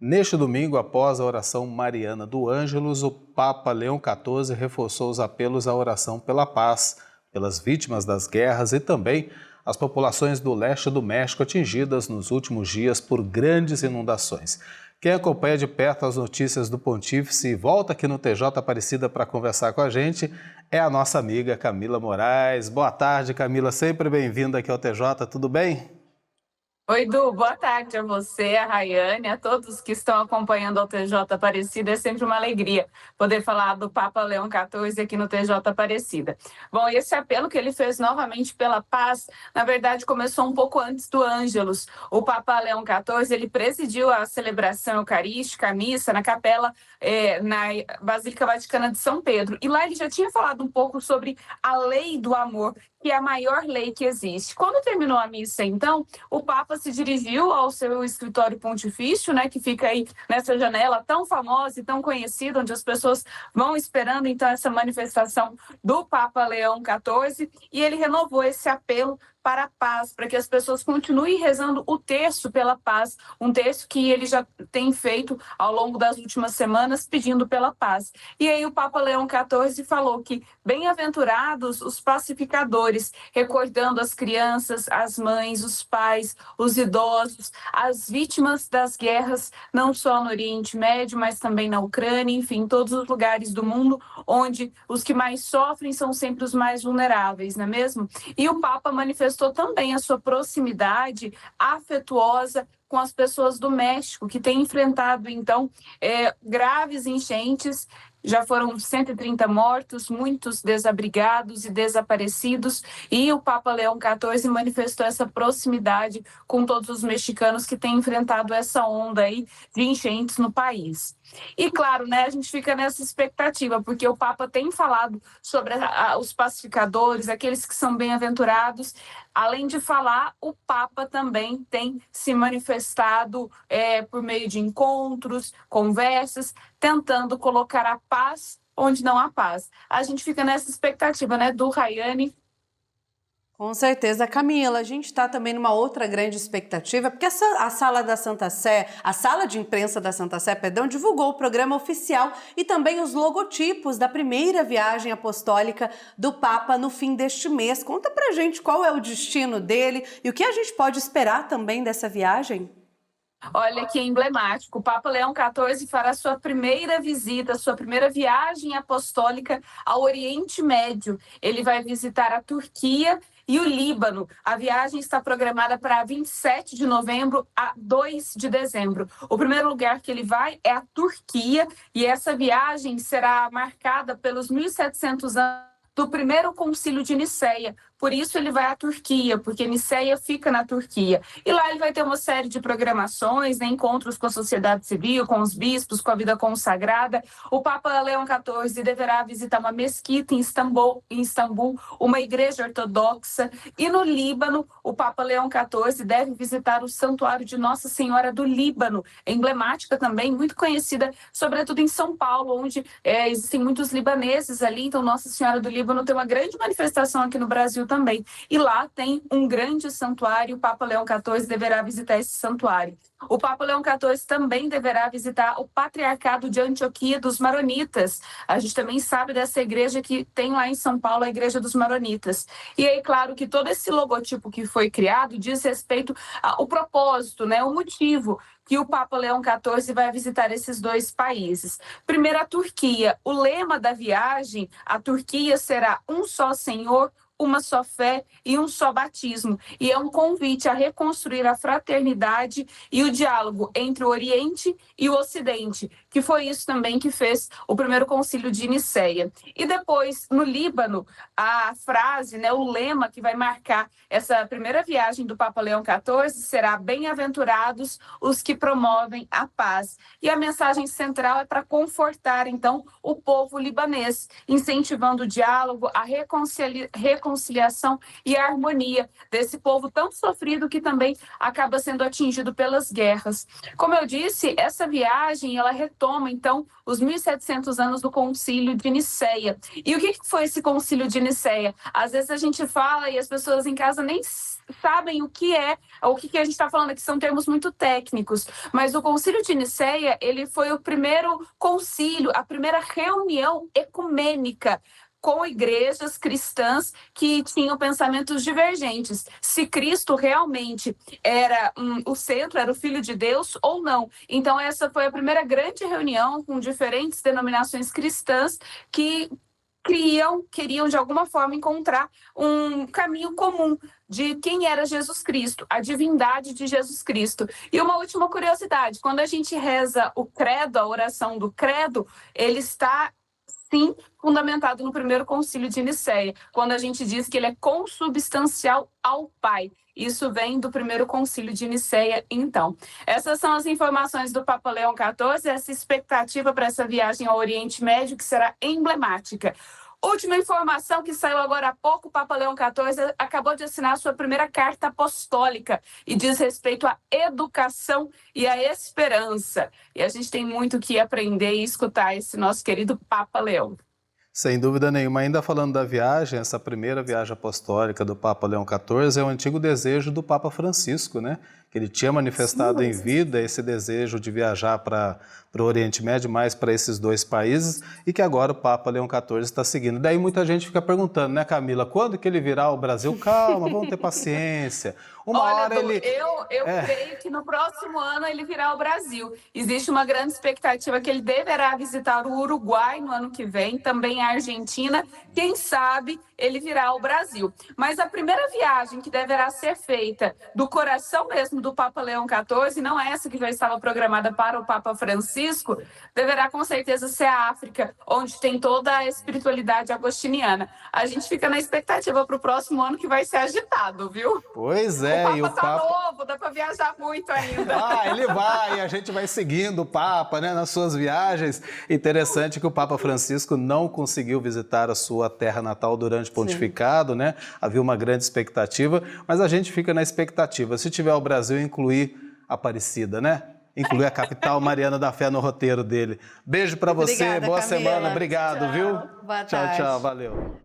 Neste domingo, após a oração mariana do Ângelus, o Papa Leão XIV reforçou os apelos à oração pela paz, pelas vítimas das guerras e também as populações do leste do México atingidas nos últimos dias por grandes inundações. Quem acompanha de perto as notícias do Pontífice e volta aqui no TJ Aparecida para conversar com a gente é a nossa amiga Camila Moraes. Boa tarde, Camila, sempre bem-vinda aqui ao TJ, tudo bem? Oi, Du, boa tarde a você, a Rayane, a todos que estão acompanhando o TJ Aparecida. É sempre uma alegria poder falar do Papa Leão XIV aqui no TJ Aparecida. Bom, esse apelo que ele fez novamente pela paz, na verdade, começou um pouco antes do Ângelus. O Papa Leão XIV, ele presidiu a celebração eucarística, a missa, na capela, na Basílica Vaticana de São Pedro. E lá ele já tinha falado um pouco sobre a lei do amor, que é a maior lei que existe. Quando terminou a missa, então, o Papa se dirigiu ao seu escritório pontifício, né, que fica aí nessa janela tão famosa e tão conhecida, onde as pessoas vão esperando, então, essa manifestação do Papa Leão XIV, e ele renovou esse apelo para a paz, para que as pessoas continuem rezando o terço pela paz, um terço que ele já tem feito ao longo das últimas semanas, pedindo pela paz. E aí o Papa Leão XIV falou que bem-aventurados os pacificadores, recordando as crianças, as mães, os pais, os idosos, as vítimas das guerras, não só no Oriente Médio, mas também na Ucrânia, enfim, em todos os lugares do mundo, onde os que mais sofrem são sempre os mais vulneráveis, não é mesmo? E o Papa manifestou também a sua proximidade afetuosa com as pessoas do México, que têm enfrentado, então, graves enchentes. Já foram 130 mortos, muitos desabrigados e desaparecidos, e o Papa Leão XIV manifestou essa proximidade com todos os mexicanos que têm enfrentado essa onda aí de enchentes no país. E claro, né, a gente fica nessa expectativa, porque o Papa tem falado sobre os pacificadores, aqueles que são bem-aventurados. Além de falar, o Papa também tem se manifestado por meio de encontros, conversas, tentando colocar a paz onde não há paz. A gente fica nessa expectativa, né, do Rayane. Com certeza, Camila, a gente está também numa outra grande expectativa, porque a Sala da Santa Sé, a Sala de Imprensa da Santa Sé, perdão, divulgou o programa oficial e também os logotipos da primeira viagem apostólica do Papa no fim deste mês. Conta pra gente qual é o destino dele e o que a gente pode esperar também dessa viagem. Olha que emblemático, o Papa Leão XIV fará sua primeira visita, sua primeira viagem apostólica ao Oriente Médio. Ele vai visitar a Turquia e o Líbano. A viagem está programada para 27 de novembro a 2 de dezembro. O primeiro lugar que ele vai é a Turquia, e essa viagem será marcada pelos 1.700 anos do primeiro concílio de Nicéia. Por isso ele vai à Turquia, porque Nicéia fica na Turquia. E lá ele vai ter uma série de programações, né, encontros com a sociedade civil, com os bispos, com a vida consagrada. O Papa Leão XIV deverá visitar uma mesquita em Istambul, uma igreja ortodoxa. E no Líbano, o Papa Leão XIV deve visitar o Santuário de Nossa Senhora do Líbano, emblemática também, muito conhecida, sobretudo em São Paulo, onde existem muitos libaneses ali. Então, Nossa Senhora do Líbano tem uma grande manifestação aqui no Brasil também. E lá tem um grande santuário, o Papa Leão XIV deverá visitar esse santuário. O Papa Leão XIV também deverá visitar o Patriarcado de Antioquia dos Maronitas. A gente também sabe dessa igreja que tem lá em São Paulo, a Igreja dos Maronitas. E aí, claro que todo esse logotipo que foi criado diz respeito ao propósito, né, o motivo que o Papa Leão XIV vai visitar esses dois países. Primeiro, a Turquia. O lema da viagem, a Turquia será um só Senhor, uma só fé e um só batismo. E é um convite a reconstruir a fraternidade e o diálogo entre o Oriente e o Ocidente, que foi isso também que fez o primeiro concílio de Nicéia. E depois, no Líbano, a frase, né, o lema que vai marcar essa primeira viagem do Papa Leão XIV será: bem-aventurados os que promovem a paz. E a mensagem central é para confortar, então, o povo libanês, incentivando o diálogo, a reconciliação reconciliação e harmonia desse povo tão sofrido que também acaba sendo atingido pelas guerras. Como eu disse, essa viagem ela retoma então os 1700 anos do Concílio de Nicéia. E o que foi esse Concílio de Nicéia? Às vezes a gente fala e as pessoas em casa nem sabem o que é, o que a gente está falando aqui, são termos muito técnicos, mas o Concílio de Nicéia, ele foi o primeiro concílio, a primeira reunião ecumênica com igrejas cristãs que tinham pensamentos divergentes. Se Cristo realmente era o centro, era o Filho de Deus ou não. Então, essa foi a primeira grande reunião com diferentes denominações cristãs que queriam de alguma forma encontrar um caminho comum de quem era Jesus Cristo, a divindade de Jesus Cristo. E uma última curiosidade, quando a gente reza o credo, a oração do credo, ele está sim fundamentado no primeiro concílio de Nicéia, quando a gente diz que ele é consubstancial ao Pai. Isso vem do primeiro concílio de Nicéia, então. Essas são as informações do Papa Leão XIV, essa expectativa para essa viagem ao Oriente Médio, que será emblemática. Última informação que saiu agora há pouco, o Papa Leão XIV acabou de assinar sua primeira carta apostólica e diz respeito à educação e à esperança. E a gente tem muito que aprender e escutar esse nosso querido Papa Leão. Sem dúvida nenhuma. Ainda falando da viagem, essa primeira viagem apostólica do Papa Leão XIV é o antigo desejo do Papa Francisco, né? Que ele tinha manifestado em vida esse desejo de viajar para o Oriente Médio, mais para esses dois países, e que agora o Papa Leão XIV está seguindo. Daí muita gente fica perguntando, né, Camila, quando que ele virá ao Brasil? Calma, vamos ter paciência. Uma hora Du, ele... eu creio que no próximo ano ele virá ao Brasil. Existe uma grande expectativa que ele deverá visitar o Uruguai no ano que vem, também a Argentina. Quem sabe ele virá ao Brasil. Mas a primeira viagem que deverá ser feita do coração mesmo do Papa Leão XIV, não essa que já estava programada para o Papa Francisco, deverá com certeza ser a África, onde tem toda a espiritualidade agostiniana. A gente fica na expectativa para o próximo ano que vai ser agitado, viu? Pois é. O Papa tá novo, dá para viajar muito ainda. Ele vai, a gente vai seguindo o Papa, né, nas suas viagens. Interessante que o Papa Francisco não conseguiu visitar a sua terra natal durante o pontificado, né? Havia uma grande expectativa, mas a gente fica na expectativa. Se tiver o Brasil, incluir Aparecida, né? Incluir a capital Mariana da Fé no roteiro dele. Beijo para você, boa semana, obrigado, tchau. viu? Boa Tchau, tarde. tchau, valeu.